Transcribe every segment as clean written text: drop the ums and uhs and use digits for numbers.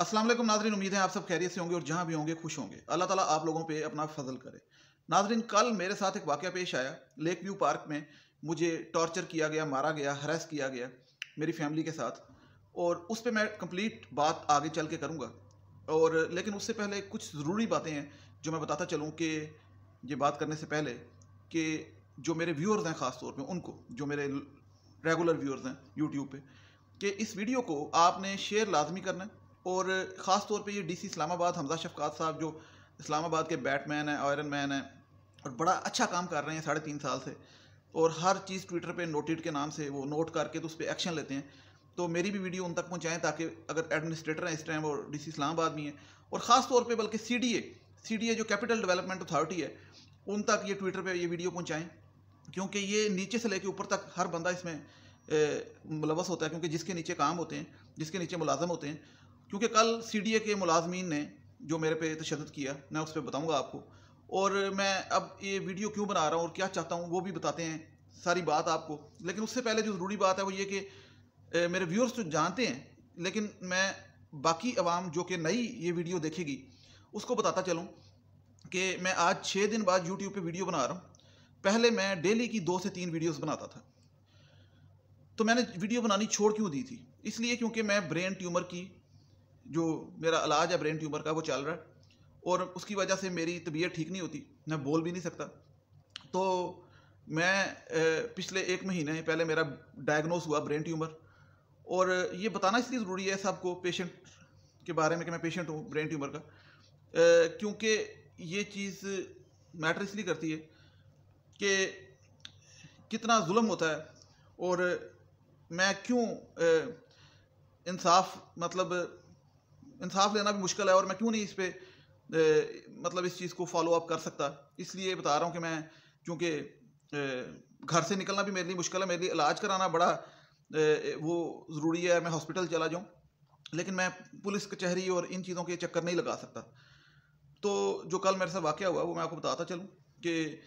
अस्सलाम वालेकुम नाज़रीन, उम्मीद है आप सब खैरियत से होंगे और जहाँ भी होंगे खुश होंगे। अल्लाह ताला आप लोगों पे अपना फजल करे। नाज़रीन, कल मेरे साथ एक वाक़या पेश आया। लेक व्यू पार्क में मुझे टॉर्चर किया गया, मारा गया, हरास किया गया मेरी फैमिली के साथ, और उस पे मैं कंप्लीट बात आगे चल के करूँगा। और लेकिन उससे पहले कुछ ज़रूरी बातें हैं जो मैं बताता चलूँ कि ये बात करने से पहले कि जो मेरे व्यूअर्स हैं, ख़ास तौर पे उनको, जो मेरे रेगुलर व्यूअर्स हैं यूट्यूब पे, कि इस वीडियो को आपने शेयर लाजमी करना है। और ख़ास तौर पे ये डीसी इस्लामाबाद हमजा शफकात साहब, जो इस्लामाबाद के बैटमैन है, आयरन मैन है, और बड़ा अच्छा काम कर रहे हैं 3.5 साल से, और हर चीज़ ट्विटर पे नोटेड के नाम से वो नोट करके तो उस पर एक्शन लेते हैं। तो मेरी भी वीडियो उन तक पहुँचाएँ ताकि अगर एडमिनिस्ट्रेटर हैं इस टाइम और डीसी इस्लामाबाद भी हैं, और ख़ास तौर पे बल्कि सीडीए जो कैपिटल डेवलपमेंट अथॉरिटी है, उन तक ये ट्विटर पे ये वीडियो पहुँचाएँ, क्योंकि ये नीचे से लेके ऊपर तक हर बंदा इसमें मुलवस होता है, क्योंकि जिसके नीचे काम होते हैं, जिसके नीचे मुलाजम होते हैं। क्योंकि कल सीडीए के मुलाजमीन ने जो मेरे पे तशद्दुद किया, मैं उस पर बताऊँगा आपको, और मैं अब ये वीडियो क्यों बना रहा हूँ और क्या चाहता हूँ वो भी बताते हैं, सारी बात आपको। लेकिन उससे पहले जो ज़रूरी बात है वो ये कि मेरे व्यूअर्स तो जानते हैं, लेकिन मैं बाकी अवाम जो कि नई ये वीडियो देखेगी उसको बताता चलूँ कि मैं आज 6 दिन बाद यूट्यूब पे वीडियो बना रहा हूँ। पहले मैं डेली की 2 से 3 वीडियोस बनाता था। तो मैंने वीडियो बनानी छोड़ क्यों दी थी? इसलिए क्योंकि मैं ब्रेन ट्यूमर की, जो मेरा इलाज है ब्रेन ट्यूमर का, वो चल रहा है, और उसकी वजह से मेरी तबीयत ठीक नहीं होती, मैं बोल भी नहीं सकता। तो मैं पिछले 1 महीने पहले मेरा डायग्नोस हुआ ब्रेन ट्यूमर। और ये बताना इसलिए ज़रूरी है सबको, पेशेंट के बारे में, कि मैं पेशेंट हूँ ब्रेन ट्यूमर का, क्योंकि ये चीज़ मैटर इसलिए करती है कि कितना जुल्म होता है, और मैं क्यों इंसाफ लेना भी मुश्किल है, और मैं क्यों नहीं इस पर मतलब इस चीज़ को फॉलो अप कर सकता। इसलिए बता रहा हूँ कि मैं, क्योंकि घर से निकलना भी मेरे लिए मुश्किल है, मेरे लिए इलाज कराना बड़ा वो ज़रूरी है, मैं हॉस्पिटल चला जाऊँ, लेकिन मैं पुलिस कचहरी और इन चीज़ों के चक्कर नहीं लगा सकता। तो जो कल मेरे साथ वाक़या हुआ वो मैं आपको बताता चलूँ कि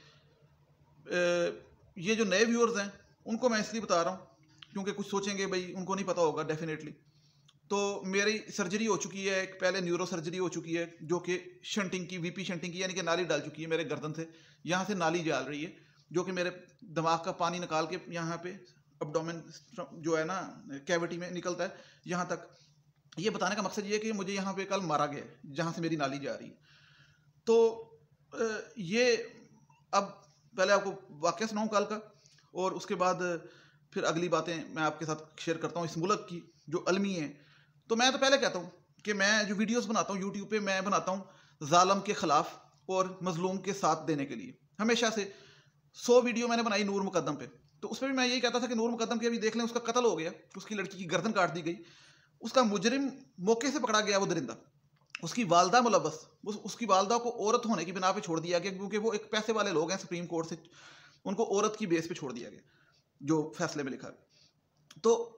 ये जो नए व्यूअर्स हैं उनको मैं इसलिए बता रहा हूँ क्योंकि कुछ सोचेंगे भाई उनको नहीं पता होगा डेफिनेटली। तो मेरी सर्जरी हो चुकी है, एक पहले न्यूरो सर्जरी हो चुकी है, जो कि शंटिंग की, वीपी शंटिंग की, यानी कि नाली डाल चुकी है मेरे गर्दन से, यहाँ से नाली जाल रही है, जो कि मेरे दिमाग का पानी निकाल के यहाँ पे अब्डोमेन जो है ना कैविटी में निकलता है यहाँ तक। ये बताने का मकसद ये है कि मुझे यहाँ पे कल मारा गया है जहाँ से मेरी नाली जा रही है। तो ये, अब पहले आपको वाक़या सुनाऊँ कल का, और उसके बाद फिर अगली बातें मैं आपके साथ शेयर करता हूँ इस मुल्क की जो अलमी है। तो मैं तो पहले कहता हूँ कि मैं जो वीडियोस बनाता हूँ यूट्यूब पे, मैं बनाता हूँ जालम के ख़िलाफ़ और मजलूम के साथ देने के लिए। हमेशा से 100 वीडियो मैंने बनाई नूर मुकद्दम पे, तो उसमें भी मैं यही कहता था कि नूर मुकद्दम की अभी देख लें, उसका कत्ल हो गया, उसकी लड़की की गर्दन काट दी गई, उसका मुजरिम मौके से पकड़ा गया, वो दरिंदा, उसकी वालदा मुलव्वस, उसकी वालदा को औरत होने की बिना पे छोड़ दिया गया, क्योंकि वो एक पैसे वाले लोग हैं, सुप्रीम कोर्ट से उनको औरत की बेस पे छोड़ दिया गया, जो फैसले में लिखा है। तो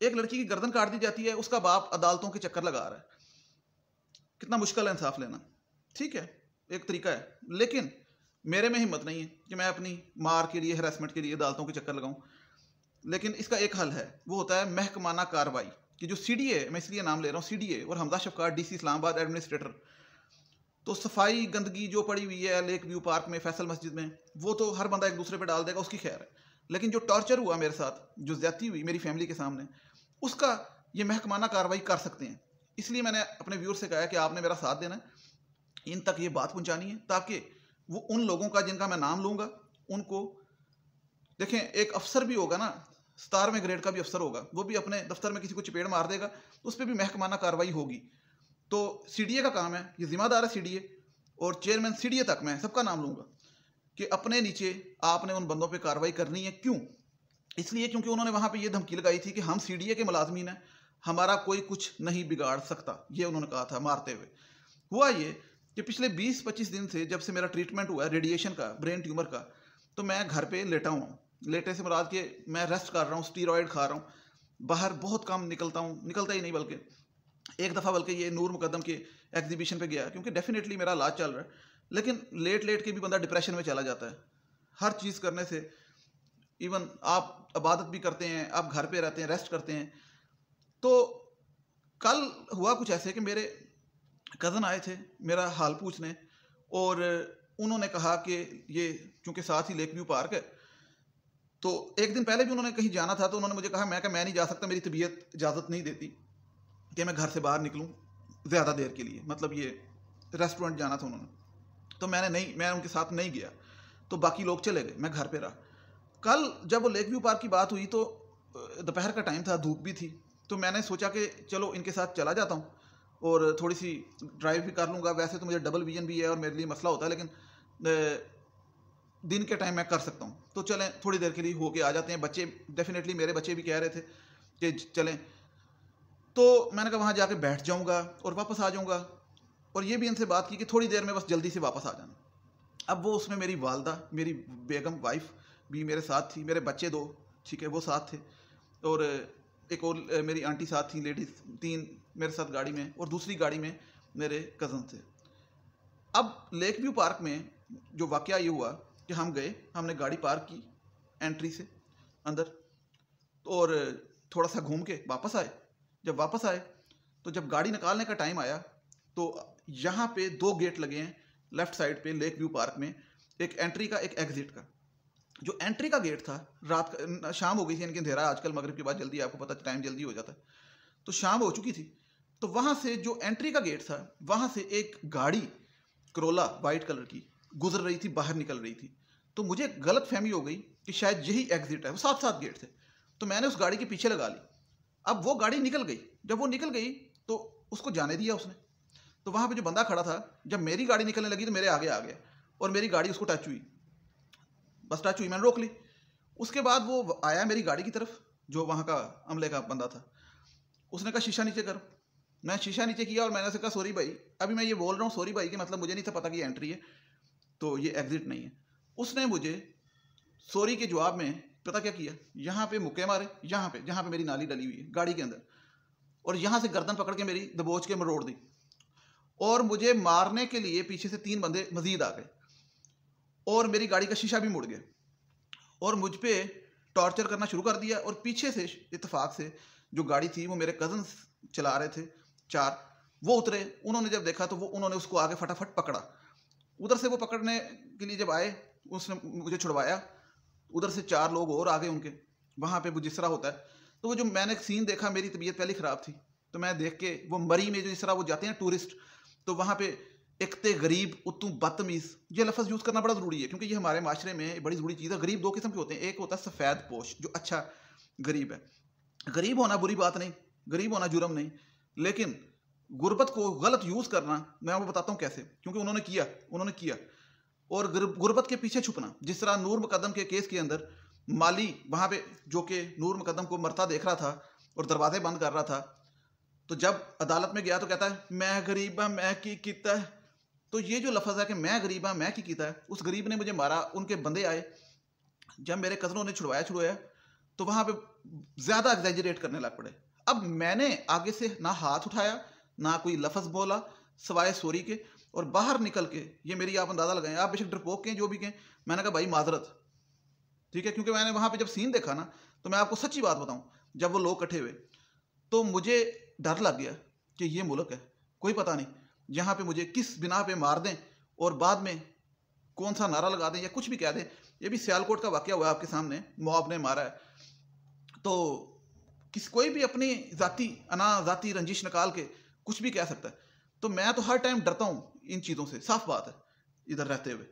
एक लड़की की गर्दन काट दी जाती है, उसका बाप अदालतों के चक्कर लगा रहा है। कितना मुश्किल है इंसाफ लेना, ठीक है, एक तरीका है, लेकिन मेरे में हिम्मत नहीं है कि मैं अपनी मार के लिए, हरासमेंट के लिए अदालतों के चक्कर लगाऊं। लेकिन इसका एक हल है, वो होता है महकमाना कार्रवाई कि जो सीडीए, मैं इसलिए नाम ले रहा हूँ, सीडीए और हमजा शफकात डीसी इस्लामाबाद एडमिनिस्ट्रेटर, तो सफाई गंदगी जो पड़ी हुई है लेक व्यू पार्क में, फैसल मस्जिद में, वो तो हर बंदा एक दूसरे पे डाल देगा, उसकी खैर है। लेकिन जो टॉर्चर हुआ मेरे साथ, जो ज्यादती हुई मेरी फैमिली के सामने, उसका ये महकमाना कार्रवाई कर सकते हैं। इसलिए मैंने अपने व्यूअर से कहा कि आपने मेरा साथ देना है, इन तक ये बात पहुंचानी है, ताकि वो उन लोगों का जिनका मैं नाम लूंगा उनको देखें। एक अफसर भी होगा ना, 17वें ग्रेड का भी अफसर होगा, वो भी अपने दफ्तर में किसी को चपेट मार देगा, उस पर भी महकमाना कार्रवाई होगी। तो सीडीए का काम है, ये जिम्मेदार है सीडीए, और चेयरमैन सीडीए तक मैं सबका नाम लूंगा कि अपने नीचे आपने उन बंदों पे कार्रवाई करनी है। क्यों? इसलिए क्योंकि उन्होंने वहां पे ये धमकी लगाई थी कि हम सीडीए के मुलाजमीन हैं, हमारा कोई कुछ नहीं बिगाड़ सकता, ये उन्होंने कहा था मारते हुए। हुआ ये कि पिछले 20-25 दिन से, जब से मेरा ट्रीटमेंट हुआ रेडिएशन का, ब्रेन ट्यूमर का, तो मैं घर पे लेटा हुआ हूँ। लेटे से मुराद के मैं रेस्ट कर रहा हूँ, स्टीरॉयड खा रहा हूँ, बाहर बहुत कम निकलता हूँ, निकलता ही नहीं, बल्कि एक दफ़ा बल्कि ये नूर मुकद्दम के एग्जीबिशन पे गया, क्योंकि डेफिनेटली मेरा इलाज चल रहा है, लेकिन लेट लेट के भी बंदा डिप्रेशन में चला जाता है। हर चीज़ करने से, इवन आप इबादत भी करते हैं, आप घर पे रहते हैं, रेस्ट करते हैं, तो कल हुआ कुछ ऐसे कि मेरे कज़न आए थे मेरा हाल पूछने, और उन्होंने कहा कि ये चूँकि साथ ही लेक व्यू पार्क है, तो एक दिन पहले भी उन्होंने कहीं जाना था, तो उन्होंने मुझे कहा, मैं नहीं जा सकता, मेरी तबीयत इजाज़त नहीं देती कि मैं घर से बाहर निकलूँ ज़्यादा देर के लिए, मतलब ये रेस्टोरेंट जाना था उन्होंने, तो मैं उनके साथ नहीं गया, तो बाकी लोग चले गए, मैं घर पे रहा। कल जब वो लेक व्यू पार्क की बात हुई तो दोपहर का टाइम था, धूप भी थी, तो मैंने सोचा कि चलो इनके साथ चला जाता हूँ और थोड़ी सी ड्राइव भी कर लूँगा। वैसे तो मुझे डबल विजन भी है और मेरे लिए मसला होता है, लेकिन दिन के टाइम मैं कर सकता हूँ, तो चलें थोड़ी देर के लिए होके आ जाते हैं। बच्चे डेफिनेटली, मेरे बच्चे भी कह रहे थे कि चलें, तो मैंने कहा वहाँ जाके बैठ जाऊँगा और वापस आ जाऊँगा, और ये भी इनसे बात की कि थोड़ी देर में बस जल्दी से वापस आ जाना। अब वो उसमें मेरी वालदा, मेरी बेगम वाइफ भी मेरे साथ थी, मेरे बच्चे 2, ठीक है, वो साथ थे, और एक और मेरी आंटी साथ थी, लेडीज़ 3 मेरे साथ गाड़ी में, और दूसरी गाड़ी में मेरे कज़न थे। अब लेक व्यू पार्क में जो वाक़या ये हुआ कि हम गए, हमने गाड़ी पार्क की एंट्री से अंदर, और थोड़ा सा घूम के वापस आए। जब वापस आए तो जब गाड़ी निकालने का टाइम आया तो यहाँ पे 2 गेट लगे हैं लेफ़्ट साइड पे लेक व्यू पार्क में, एक एंट्री का, एक एग्ज़िट का। जो एंट्री का गेट था, शाम हो गई थी, इनके अंधेरा आजकल मगरिब के बाद जल्दी, आपको पता टाइम जल्दी हो जाता है, तो शाम हो चुकी थी। तो वहाँ से जो एंट्री का गेट था, वहाँ से एक गाड़ी करोला वाइट कलर की गुजर रही थी, बाहर निकल रही थी। तो मुझे गलत फहमी हो गई कि शायद यही एग्जिट है, वो साथ साथ गेट थे, तो मैंने उस गाड़ी के पीछे लगा ली। अब वो गाड़ी निकल गई, जब वो निकल गई तो उसको जाने दिया उसने। तो वहाँ पे जो बंदा खड़ा था, जब मेरी गाड़ी निकलने लगी तो मेरे आगे आ गया और मेरी गाड़ी उसको टच हुई, बस टच हुई, मैंने रोक ली। उसके बाद वो आया मेरी गाड़ी की तरफ, जो वहाँ का अमले का बंदा था, उसने कहा शीशा नीचे कर। मैं शीशा नीचे किया और मैंने उससे कहा सॉरी भाई, अभी मैं ये बोल रहा हूँ सॉरी भाई, कि मतलब मुझे नहीं था पता कि ये एंट्री है, तो ये एग्जिट नहीं है। उसने मुझे सॉरी के जवाब में पता क्या किया, यहाँ पे मुक्के मारे, यहाँ पे जहाँ पे मेरी नाली डली हुई है गाड़ी के अंदर, और यहाँ से गर्दन पकड़ के मेरी दबोच के मरोड़ दी, और मुझे मारने के लिए पीछे से 3 बंदे मजीद आ गए, और मेरी गाड़ी का शीशा भी मुड़ गया, और मुझ पे टॉर्चर करना शुरू कर दिया। और पीछे से इत्तेफाक से जो गाड़ी थी वो मेरे कज़न चला रहे थे 4, वो उतरे, उन्होंने जब देखा तो उन्होंने उसको आगे फटाफट पकड़ा। उधर से वो पकड़ने के लिए जब आए, उसने मुझे छुड़वाया, उधर से 4 लोग और आ गए उनके, वहाँ पे वो जिस तरह होता है। तो वो जो मैंने सीन देखा, मेरी तबीयत पहले ख़राब थी, तो मैं देख के, वो मरी में जो जिस तरह वो जाते हैं टूरिस्ट, तो वहाँ पे एकते गरीब उतू बदतमीज़, ये लफ्ज़ यूज़ करना बड़ा ज़रूरी है, क्योंकि ये हमारे माशरे में बड़ी ज़रूरी चीज़ है। गरीब 2 किस्म के होते हैं, एक होता है सफ़ेद पोश, जो अच्छा गरीब है। गरीब होना बुरी बात नहीं, गरीब होना जुर्म नहीं, लेकिन गुर्बत को गलत यूज़ करना, मैं आपको बताता हूँ कैसे, क्योंकि उन्होंने किया। और गुर्बत के पीछे छुपना, जिस तरह नूर मुकद्दम के केस के अंदर माली वहाँ पे जो कि नूर मुकद्दम को मरता देख रहा था और दरवाजे बंद कर रहा था, तो जब अदालत में गया तो कहता है मैं गरीबा मैं की कीता है। तो ये जो लफ्ज़ है कि मैं गरीबा मैं की कीता है, उस गरीब ने मुझे मारा, उनके बंदे आए, जब मेरे कज़नों ने छुड़वाया तो वहाँ पे ज़्यादा एग्जैजरेट करने लग पड़े। अब मैंने आगे से ना हाथ उठाया, ना कोई लफ्ज़ बोला सवाए सॉरी के, और बाहर निकल के, ये मेरी आप अंदाज़ा लगाएं, आप बेशक डरपोक कहें जो भी कहें, मैंने कहा भाई माजरत, ठीक है, क्योंकि मैंने वहाँ पे जब सीन देखा ना, तो मैं आपको सच्ची बात बताऊँ, जब वो लोग इकट्ठे हुए तो मुझे डर लग गया कि ये मुल्क है, कोई पता नहीं यहाँ पे मुझे किस बिना पे मार दें और बाद में कौन सा नारा लगा दें या कुछ भी कह दें। ये भी सियालकोट का वाक़या हुआ आपके सामने, मॉब ने मारा है, तो कोई भी अपनी ज़ाती रंजिश निकाल के कुछ भी कह सकता है। तो मैं तो हर टाइम डरता हूँ इन चीज़ों से, साफ बात है, इधर रहते हुए।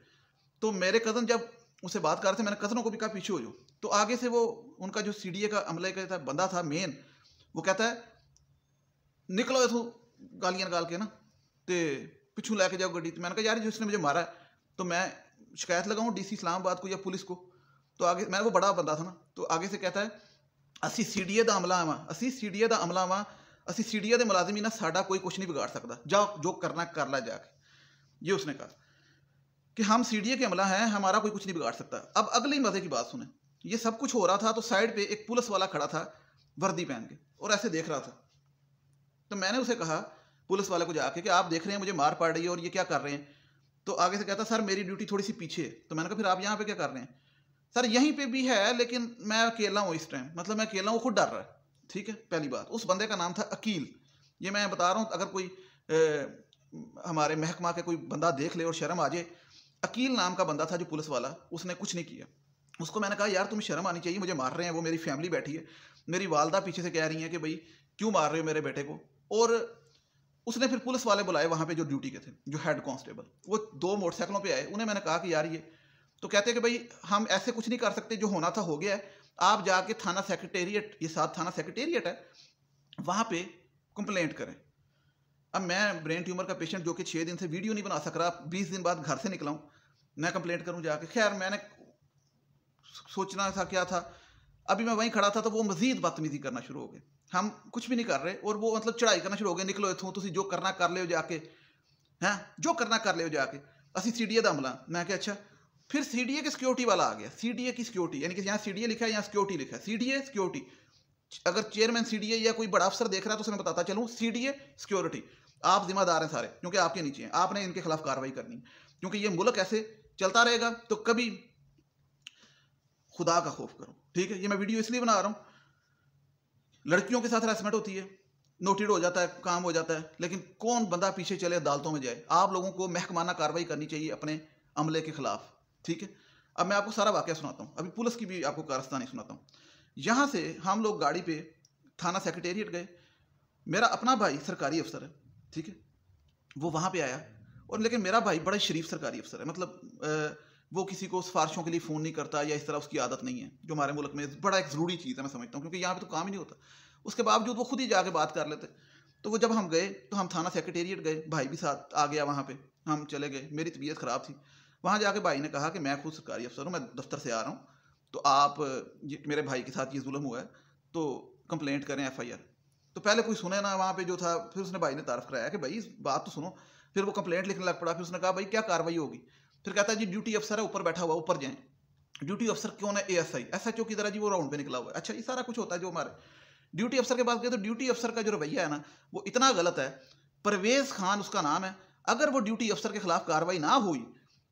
तो मेरे कज़न जब उससे बात कर रहे थे, मैंने कज़नों को भी कहा पीछे हो जाओ, तो आगे से वो उनका जो CDA का अमले का था बंदा था मेन, वो कहता है निकलो इथों गालियाँ निकाल के ना, तो पिछू लैके जाओ गड्डी। तो मैंने कहा यार जिसने मुझे मारा है तो मैं शिकायत लगाऊँ DC इस्लामाबाद को या पुलिस को। तो आगे, मैं वो बड़ा बंदा था ना, तो आगे से कहता है असी CDA का अमला वा, असी CDA का अमला वा, असी CDA के मुलाजिम ही ना, साडा कोई कुछ नहीं बिगाड़ सकता, जाओ जो करना कर ला जाके। ये उसने कहा कि हम CDA के अमला हैं, हमारा कोई कुछ नहीं बिगाड़ सकता। अब अगली मजे की बात सुने, ये सब कुछ हो रहा था तो साइड पे एक पुलिस वाला खड़ा था वर्दी पहन के और ऐसे देख रहा था। तो मैंने उसे कहा पुलिस वाले को जाके कि आप देख रहे हैं मुझे मार पड़ रही है और ये क्या कर रहे हैं। तो आगे से कहता सर मेरी ड्यूटी थोड़ी सी पीछे है। तो मैंने कहा फिर आप यहाँ पे क्या कर रहे हैं? सर यहीं पे भी है लेकिन मैं अकेला हूँ इस टाइम, मतलब मैं अकेला हूँ, खुद डर रहा है। ठीक है, पहली बात। उस बंदे का नाम था अकील, ये मैं बता रहा हूँ, अगर कोई हमारे महकमा के कोई बंदा देख ले और शर्म आ जाए। अकील नाम का बंदा था जो पुलिस वाला, उसने कुछ नहीं किया। उसको मैंने कहा यार तुम्हें शर्म आनी चाहिए, मुझे मार रहे हैं, वो मेरी फैमिली बैठी है, मेरी वालदा पीछे से कह रही है कि भाई क्यों मार रहे हो मेरे बेटे को। और उसने फिर पुलिस वाले बुलाए वहाँ पे जो ड्यूटी के थे, जो हेड कांस्टेबल, वो 2 मोटरसाइकिलों पे आए। उन्हें मैंने कहा कि यार ये तो कहते हैं कि भाई हम ऐसे कुछ नहीं कर सकते, जो होना था हो गया है, आप जाके थाना सेक्रेटेरिएट, ये साथ थाना सेक्रेटेरिएट है, वहाँ पे कंप्लेंट करें। अब मैं ब्रेन ट्यूमर का पेशेंट जो कि 6 दिन से वीडियो नहीं बना सक रहा, 20 दिन बाद घर से निकला हूँ, मैं कंप्लेंट करूँ जाके। खैर मैंने सोचना था क्या था, अभी मैं वहीं खड़ा था तो वो मजीद बदतमीजी करना शुरू हो गए। हम कुछ भी नहीं कर रहे और वो मतलब चढ़ाई करना शुरू हो गए, निकलो इथों, तुसी जो करना कर ले जाके, हैं जो करना कर ले जाके, असी सीडीए दा हमला। मैं क्या अच्छा, फिर सीडीए की सिक्योरिटी वाला आ गया। सीडीए की सिक्योरिटी, यानी कि यहाँ सीडीए लिखा है, यहाँ सिक्योरिटी लिखा है, सीडीए सिक्योरिटी। अगर चेयरमैन सीडीए या कोई बड़ा अफसर देख रहा है तो उसे मैं बताता चलूँ, सीडीए सिक्योरिटी, आप जिम्मेदार हैं सारे, क्योंकि आपके नीचे हैं, आपने इनके खिलाफ कार्रवाई करनी है, क्योंकि ये मुल्क ऐसे चलता रहेगा तो कभी खुदा का खौफ करो। ठीक है, ये मैं वीडियो इसलिए बना रहा हूँ, लड़कियों के साथ हरासमेंट होती है, नोटेड हो जाता है, काम हो जाता है, लेकिन कौन बंदा पीछे चले अदालतों में जाए। आप लोगों को महकमाना कार्रवाई करनी चाहिए अपने अमले के खिलाफ। ठीक है, अब मैं आपको सारा वाकया सुनाता हूँ, अभी पुलिस की भी आपको कारस्तानी सुनाता हूँ। यहाँ से हम लोग गाड़ी पे थाना सेक्रेटेरिएट गए, मेरा अपना भाई सरकारी अफसर है, ठीक है, वो वहाँ पे आया, और लेकिन मेरा भाई बड़ा शरीफ सरकारी अफसर है, मतलब वो किसी को सिफारिशों के लिए फ़ोन नहीं करता या इस तरह उसकी आदत नहीं है, जो हमारे मुल्क में बड़ा एक ज़रूरी चीज़ है मैं समझता हूँ, क्योंकि यहाँ पे तो काम ही नहीं होता। उसके बावजूद वो खुद ही जाके बात कर लेते। तो वो जब हम गए तो हम थाना सेक्रेटेरिएट गए, भाई भी साथ आ गया वहाँ पे, हम चले गए। मेरी तबीयत ख़राब थी, वहाँ जाके भाई ने कहा कि मैं खुद सरकारी अफसर हूँ, मैं दफ्तर से आ रहा हूँ, तो आप मेरे भाई के साथ ये जुल्म हुआ है तो कंप्लेंट करें, FIR। तो पहले कोई सुने ना वहाँ पे जो था, फिर उसने भाई ने तारफ़ कराया कि भाई इस बात तो सुनो। फिर वो कंप्लेंट लिखने लग पड़ा। फिर उसने कहा भाई क्या कार्रवाई होगी। फिर कहता है जी ड्यूटी अफसर है ऊपर बैठा हुआ, ऊपर जाएं। ड्यूटी अफसर कौन है? ASI, SHO की तरह जी वो राउंड पे निकला हुआ है। अच्छा, ये सारा कुछ होता है जो हमारे ड्यूटी अफसर के पास गए तो ड्यूटी अफसर का जो रवैया है ना वो इतना गलत है। परवेज़ खान उसका नाम है। अगर वो ड्यूटी अफसर के खिलाफ कार्रवाई ना हुई,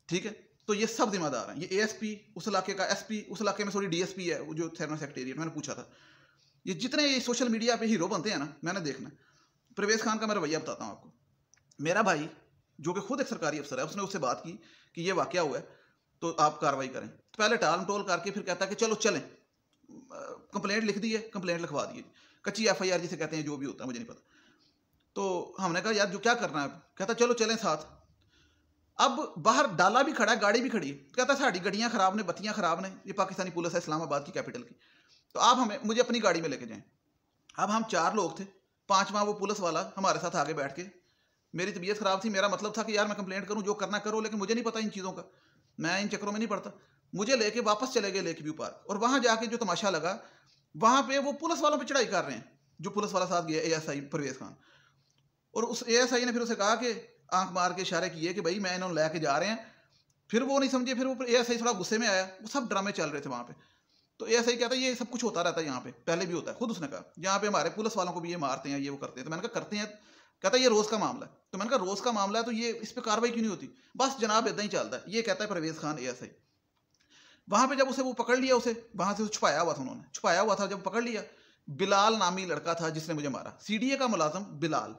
ठीक है, तो ये सब जिम्मेदार हैं। ये ASP उस इलाके का, SP उस इलाके में, सॉरी DSP है वो जो थाना सेक्रेटेरिएट, मैंने पूछा था। ये जितने ये सोशल मीडिया पे हीरो बनते हैं ना, मैंने देखना। परवेज़ खान का मैं रवैया बताता हूँ आपको। मेरा भाई जो कि खुद एक सरकारी अफसर है, उसने उससे बात की कि ये वाकया हुआ है तो आप कार्रवाई करें। तो पहले टाल मटोल करके फिर कहता है कि चलो चलें, कंप्लेंट लिख दी है, कंप्लेंट लिखवा दी है, कच्ची FIR जिसे कहते हैं, जो भी होता है मुझे नहीं पता। तो हमने कहा यार जो क्या करना है। कहता चलो चलें साथ। अब बाहर डाला भी खड़ा है, गाड़ी भी खड़ी है। कहता साड़ी गड्डियाँ खराब ने, बत्तियाँ खराब ने, ये पाकिस्तानी पुलिस है इस्लामाबाद की कैपिटल की, तो आप मुझे अपनी गाड़ी में लेके जाएं। अब हम 4 लोग थे, 5वां वो पुलिस वाला हमारे साथ आगे बैठ के। मेरी तबीयत ख़राब थी, मेरा मतलब था कि यार मैं कंप्लेंट करूं, जो करना करो, लेकिन मुझे नहीं पता इन चीज़ों का, मैं इन चक्करों में नहीं पड़ता। मुझे लेके वापस चले गए लेक व्यू पार्क, और वहाँ जाके जो तमाशा लगा, वहाँ पे वो पुलिस वालों पे चढ़ाई कर रहे हैं, जो पुलिस वाला साथ गया ASI परवेज़ खान। और उस ASI ने फिर उसे कहा कि आंख मार के इशारे किए कि भाई मैं इन्होंने लेके जा रहे हैं। फिर वो नहीं समझे, फिर वो ASI थोड़ा गुस्से में आया। वो सब ड्रामे चल रहे थे वहाँ पे। तो ASI कहता है ये सब कुछ होता रहता है यहाँ पे, पहले भी होता है। खुद उसने कहा यहाँ पे हमारे पुलिस वालों को भी ये मारते हैं, ये वो करते हैं। तो मैंने कहा करते हैं। कहता है ये रोज़ का मामला है। तो मैंने कहा रोज़ का मामला है तो ये इस पर कार्रवाई क्यों नहीं होती? बस जनाब इतना ही चलता है, ये कहता है परवेज़ खान ASI। वहाँ पे जब उसे वो पकड़ लिया, उसे वहाँ से छुपाया हुआ था, उन्होंने छुपाया हुआ था। जब पकड़ लिया, बिलाल नामी लड़का था जिसने मुझे मारा, CDA का मुलाजिम बिलाल,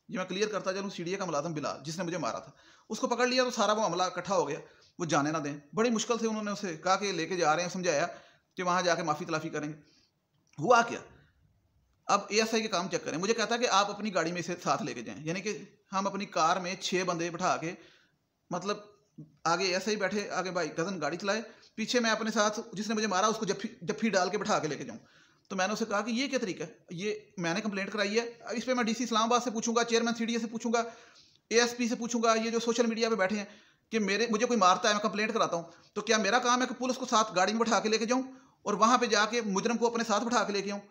ये मैं क्लियर करता चलूँ, CDA का मुलाजिम बिलाल जिसने मुझे मारा था, उसको पकड़ लिया। तो सारा वो हमला इकट्ठा हो गया, वो जाने ना दें। बड़ी मुश्किल से उन्होंने उसे कहा कि लेके जा रहे हैं, समझाया कि वहाँ जाके माफ़ी तलाफ़ी करेंगे। हुआ क्या, अब ASI के काम चेक करें। मुझे कहता है कि आप अपनी गाड़ी में इसे साथ लेके जाएं, यानी कि हम अपनी कार में 6 बंदे बिठा के, मतलब आगे ASI बैठे, आगे भाई कज़न गाड़ी चलाए, पीछे मैं अपने साथ जिसने मुझे मारा उसको जफ्फी डाल के बिठा के लेके जाऊँ। तो मैंने उसे कहा कि ये क्या तरीका है, ये मैंने कंप्लेंट कराई है, इस पर मैं DC इस्लामाबाद से पूछूंगा, चेयरमैन CDA से पूछूंगा, ASP से पूछूंगा, ये जो सोशल मीडिया पे बैठे हैं कि मुझे कोई मारता है, मैं कंप्लेंट कराता हूँ, तो क्या मेरा काम है कि पुलिस को साथ गाड़ी में बिठा के लेके जाऊँ और वहाँ पे जाके मुजरम को अपने साथ बिठा के लेके आऊँ?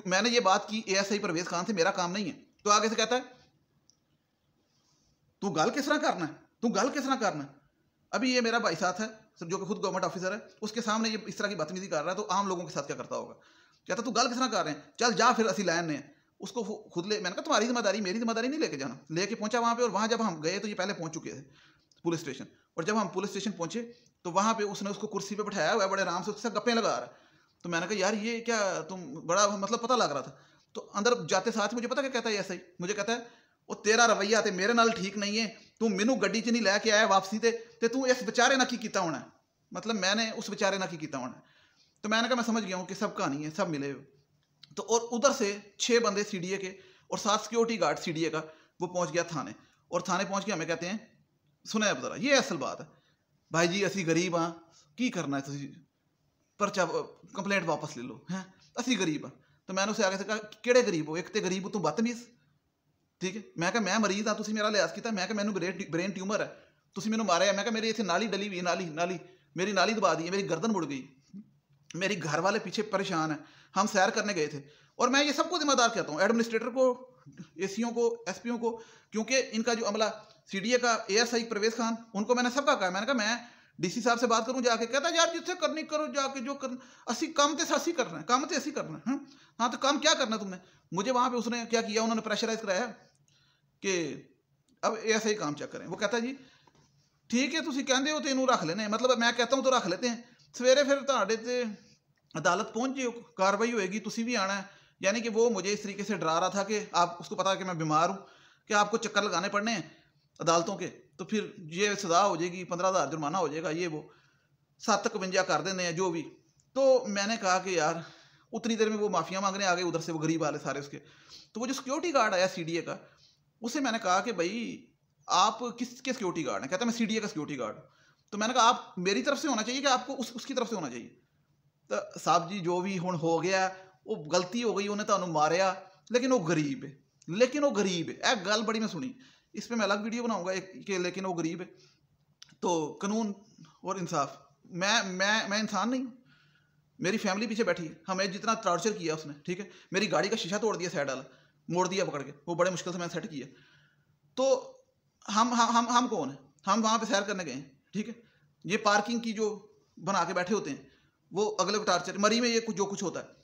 मैंने ये बात की ASI परवेज़ खान से, मेरा काम नहीं है। तो आगे से कहता है तू गल किस तरह करना है, तू गल किस तरह करना है। अभी ये मेरा भाई साथ है जो कि खुद गवर्नमेंट ऑफिसर है, उसके सामने ये इस तरह की बदतमीजी कर रहा है, तो आम लोगों के साथ क्या करता होगा। कहता तू गल किस तरह कर रहे हैं, चल जा फिर असी लैन ने उसको खुद ले। मैंने कहा तुम्हारी जिम्मेदारी, मेरी जिम्मेदारी नहीं लेके जाना। लेके पहुंचा वहाँ पे, और वहाँ जब हम गए तो ये पहले पहुंच चुके थे पुलिस स्टेशन। और जब हम पुलिस स्टेशन पहुंचे तो वहाँ पे उसने उसको कुर्सी पे बैठाया हुआ है, बड़े आराम से उसके साथ गप्पे लगा रहा है। तो मैंने कहा यार ये क्या, तुम बड़ा मतलब पता लग रहा था। तो अंदर जाते साथ मुझे पता क्या कहता है ऐसा ही, मुझे कहता है वो तेरा रवैया ते मेरे नाल ठीक नहीं है, तू मैनू गड्डी च नहीं लैके आया वापसी ते तू इस बेचारे ना की किया होना है, मतलब मैंने उस बेचारे ना की किया होना है। तो मैंने कहा मैं समझ गया हूँ कि सब कहानी है, सब मिले। तो और उधर से 6 बंदे सीडीए के और 7 सिक्योरिटी गार्ड सीडीए का वो पहुंच गया थाने, और थाने पहुंच के हमें कहते हैं सुने अब जरा ये असल बात है भाई जी, असी गरीब हाँ, की करना है तुसी परचा कंप्लेंट वापस ले लो हैं, असी गरीब हाँ। तो मैंने उसे आगे से कहा केड़े गरीब हो, एक तो गरीब हो तू बदतमीज, ठीक है। मैं कहा मैं मरीज हाँ, तुसी मेरा लिहाज किया, मैं कहा मैनू ब्रेन ट्यूमर है, तुसी मैनू मारे, मैं कहा मेरी इतने नाली डली हुई, नाली मेरी नाली दबा दी है, मेरी गर्दन मुड़ गई, मेरी घर वाले पीछे परेशान है, हम सैर करने गए थे। और मैं ये सबको जिम्मेदार कहता हूँ, एडमिनिस्ट्रेटर को, एसीओ को, एसपीओ को, क्योंकि इनका जो अमला सीडीए का एएसआई परवेज खान, उनको मैंने सबका कहा, मैंने कहा मैं डीसी साहब से बात करूं जाके, कहता यार जिससे करनी करो जाके, जो करना असी काम ते असी करना है, काम ते असी करना है। हाँ तो काम क्या करना तुमने, मुझे वहां पे उसने क्या किया, उन्होंने प्रेशराइज कराया कि अब एएसआई काम चेक करें। वो कहता जी ठीक है तुसी कहंदे हो तो इनू रख लेने, मतलब मैं कहता हूँ तो रख लेते हैं, सवेरे फिर तुहाडे ते अदालत पहुंच जियो, कार्रवाई होएगी, तुसी भी आना है। यानी कि वो मुझे इस तरीके से डरा रहा था कि आप, उसको पता है कि मैं बीमार हूँ, कि आपको चक्कर लगाने पड़ने हैं अदालतों के, तो फिर ये सजा हो जाएगी, 15,000 जुर्माना हो जाएगा, ये वो 751 कर देने हैं जो भी। तो मैंने कहा कि यार उतनी देर में वो माफिया मांगने आ गए उधर से, वो गरीब वाले सारे उसके। तो वो जो सिक्योरिटी गार्ड आया सीडीए का, उसे मैंने कहा कि भाई आप किसके सिक्योरिटी गार्ड हैं, कहता मैं सीडीए का सिक्योरिटी गार्ड। तो मैंने कहा आप मेरी तरफ से होना चाहिए कि आपको उसकी तरफ से होना चाहिए। तो साहब जी जो भी हुण हो गया, वो गलती हो गई, उन्हें तुहानू मारिया, लेकिन वो गरीब है, लेकिन वो गरीब है। यह गल बड़ी मैं सुनी, इस पर मैं अलग वीडियो बनाऊंगा कि लेकिन वो गरीब है। तो कानून और इंसाफ, मैं इंसान नहीं हूँ, मेरी फैमिली पीछे बैठी है, हमें जितना टॉर्चर किया उसने, ठीक है, मेरी गाड़ी का शीशा तोड़ दिया, साइड वाला मोड़ दिया पकड़ के, वो बड़े मुश्किल से मैंने सेट किया। तो हम कौन है, हम वहाँ पे सैर करने गए हैं, ठीक है। ये पार्किंग की जो बना के बैठे होते हैं, वो अगले को टार्चर, मरी में ये कुछ जो कुछ होता है।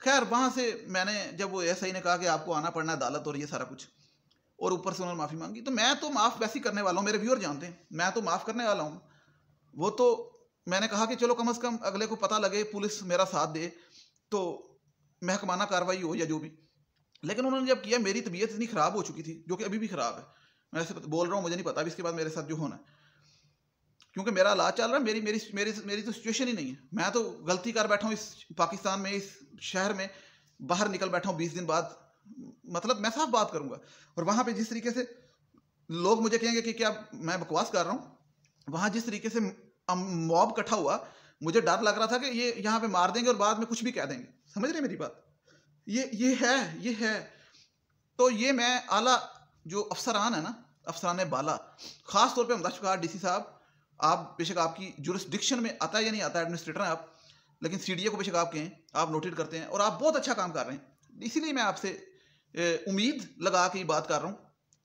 खैर वहाँ से मैंने, जब वो एसआई ने कहा कि आपको आना पड़ना है अदालत और ये सारा कुछ, और ऊपर से उन्होंने माफ़ी मांगी, तो मैं तो माफ़ वैसे ही करने वाला हूँ, मेरे व्यूअर जानते हैं मैं तो माफ़ करने वाला हूँ। वो तो मैंने कहा कि चलो कम से कम अगले को पता लगे, पुलिस मेरा साथ दे, तो महकमाना कार्रवाई हो या जो भी। लेकिन उन्होंने जब किया, मेरी तबीयत इतनी ख़राब हो चुकी थी, जो कि अभी भी ख़राब है, मैं ऐसे बोल रहा हूँ, मुझे नहीं पता अभी इसके बाद मेरे साथ जो होना है, क्योंकि मेरा इलाज चल रहा है, मेरी तो सिचुएशन ही नहीं है। मैं तो गलती कर बैठा हूँ इस पाकिस्तान में, इस शहर में बाहर निकल बैठा हूँ 20 दिन बाद, मतलब मैं साफ बात करूंगा। और वहां पे जिस तरीके से लोग मुझे कहेंगे कि क्या मैं बकवास कर रहा हूँ, वहां जिस तरीके से मॉब इकट्ठा हुआ, मुझे डर लग रहा था कि ये यहाँ पे मार देंगे और बाद में कुछ भी कह देंगे, समझ रहे मेरी बात, ये है। तो ये मैं आला जो अफसरान है ना, अफसरान बाला, खास तौर पर हमदा शफकात डीसी साहब, आप बेशक आपकी जुरिस्डिक्शन में आता है या नहीं आता, एडमिनिस्ट्रेटर हैं आप, लेकिन सीडीए को बेशक आप कहें, आप नोटेड करते हैं और आप बहुत अच्छा काम कर रहे हैं। इसीलिए मैं आपसे उम्मीद लगा के बात कर रहा हूँ,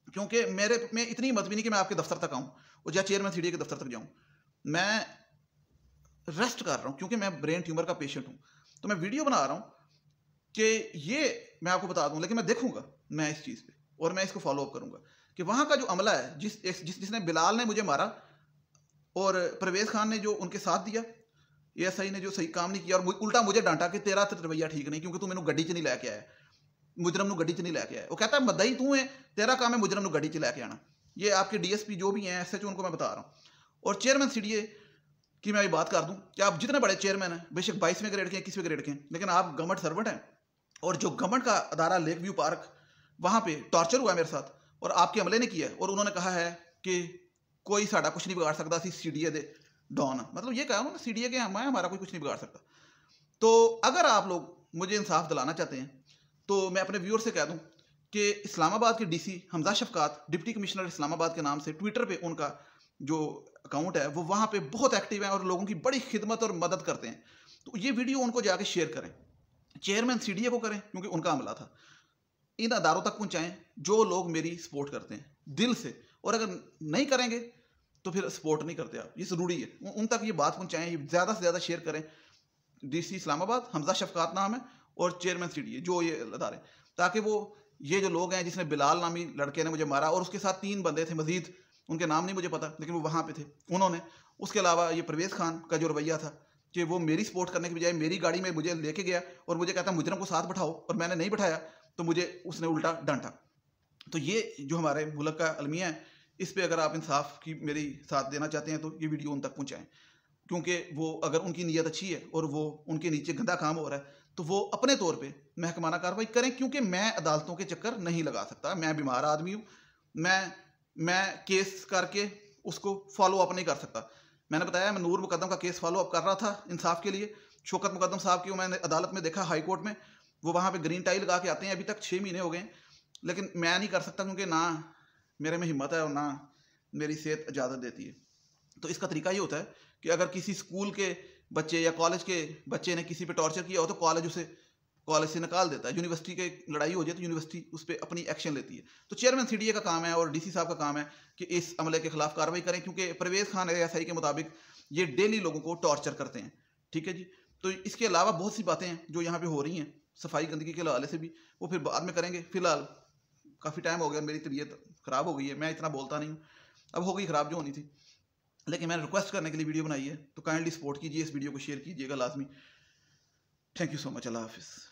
क्योंकि मेरे में इतनी हिम्मत भी नहीं कि मैं आपके दफ्तर तक आऊँ और या चेयरमैन सीडीए के दफ्तर तक जाऊँ। मैं रेस्ट कर रहा हूँ क्योंकि मैं ब्रेन ट्यूमर का पेशेंट हूँ। तो मैं वीडियो बना रहा हूँ कि ये मैं आपको बता दूँ, लेकिन मैं देखूँगा मैं इस चीज़ पे, और मैं इसको फॉलो अप करूँगा कि वहाँ का जो अमला है, जिसने बिलाल ने मुझे मारा और परवेज खान ने जो उनके साथ दिया, एएसआई ने जो सही काम नहीं किया, और उल्टा मुझे डांटा कि तेरा रवैया ठीक नहीं, क्योंकि तू मैनू गड्डी च नहीं लैके आया, मुजरम नू गड्डी च नहीं लैके आया। वो कहता है मदई तू है, तेरा काम है मुजरम नू गड्डी च लैके आना। ये आपके डीएसपी जो भी हैं, एसएचओ, उनको मैं बता रहा हूँ। और चेयरमैन सीडीए की मैं अभी बात कर दूँ कि आप जितने बड़े चेयरमैन हैं, बेशक 22वें ग्रेड के हैं, 21वें ग्रेड के हैं, लेकिन आप गवर्नमेंट सर्वेंट हैं। और जो गवर्नमेंट का अदारा लेक व्यू पार्क, वहाँ पे टॉर्चर हुआ मेरे साथ और आपके अमले ने किया, और उन्होंने कहा है कि कोई साड़ा कुछ नहीं बिगाड़ सकता, सीडीए दे डॉन, मतलब ये कहा उन्होंने, सीडीए के हम, हमारा कोई कुछ नहीं बिगाड़ सकता। तो अगर आप लोग मुझे इंसाफ दिलाना चाहते हैं, तो मैं अपने व्यूअर से कह दूं कि इस्लामाबाद के DC Hamza Shafqat, deputy commissioner Islamabad के नाम से ट्विटर पे उनका जो अकाउंट है, वो वहाँ पे बहुत एक्टिव है और लोगों की बड़ी खिदमत और मदद करते हैं। तो ये वीडियो उनको जाके शेयर करें, चेयरमैन सीडीए को करें क्योंकि उनका अमला था, इन अदारों तक पहुँचाएँ जो लोग मेरी सपोर्ट करते हैं दिल से, और अगर नहीं करेंगे तो फिर सपोर्ट नहीं करते आप, ये ज़रूरी है उन तक ये बात पहुँचाएँ, ज़्यादा से ज़्यादा शेयर करें। डीसी इस्लामाबाद हमजा शफकात नाम है, और चेयरमैन सीडीए जो ये अदारे, ताकि वो ये जो लोग हैं, जिसने बिलाल नामी लड़के ने मुझे मारा, और उसके साथ 3 बंदे थे मजीद, उनके नाम नहीं मुझे पता, लेकिन वो वहाँ पे थे, उन्होंने, उसके अलावा ये परवेज़ खान का जो रवैया था कि वो मेरी सपोर्ट करने के बजाय मेरी गाड़ी में मुझे लेके गया और मुझे कहता मुजरम को साथ बैठाओ, और मैंने नहीं बैठाया, तो मुझे उसने उल्टा डांटा। तो ये जो हमारे मुल्क का अलमिया है, इस पे अगर आप इंसाफ की मेरी साथ देना चाहते हैं तो ये वीडियो उन तक पहुँचाएँ, क्योंकि वो अगर उनकी नीयत अच्छी है और वो उनके नीचे गंदा काम हो रहा है तो वो अपने तौर पे महकमाना कार्रवाई करें, क्योंकि मैं अदालतों के चक्कर नहीं लगा सकता। मैं बीमार आदमी हूँ, मैं केस करके उसको फॉलो अप नहीं कर सकता। मैंने बताया मैं नूर मुकद्दम का केस फॉलो अप कर रहा था इंसाफ के लिए। शौकत मुकद्दम साहब की मैंने अदालत में देखा, हाई कोर्ट में, वो वहाँ पे ग्रीन टाई लगा के आते हैं। अभी तक 6 महीने हो गए हैं, लेकिन मैं नहीं कर सकता क्योंकि ना मेरे में हिम्मत है और ना मेरी सेहत इजाज़त देती है। तो इसका तरीका ये होता है कि अगर किसी स्कूल के बच्चे या कॉलेज के बच्चे ने किसी पे टॉर्चर किया हो तो कॉलेज उसे कॉलेज से निकाल देता है। यूनिवर्सिटी के लड़ाई हो जाए तो यूनिवर्सिटी उस पर अपनी एक्शन लेती है। तो चेयरमैन सीडीए का काम है और डीसी साहब का काम है कि इस अमले के खिलाफ कार्रवाई करें, क्योंकि परवेज़ खान एएसआई के मुताबिक ये डेली लोगों को टॉर्चर करते हैं। ठीक है जी। तो इसके अलावा बहुत सी बातें हैं जो यहाँ पे हो रही हैं सफाई गंदगी के हवाले से भी, वो फिर बाद में करेंगे। फिलहाल काफ़ी टाइम हो गया, मेरी तबीयत ख़राब हो गई है, मैं इतना बोलता नहीं हूँ, अब हो गई ख़राब जो होनी थी, लेकिन मैंने रिक्वेस्ट करने के लिए वीडियो बनाई है। तो काइंडली सपोर्ट कीजिए, इस वीडियो को शेयर कीजिएगा लाजमी। Thank you so much. Allah हाफिज़।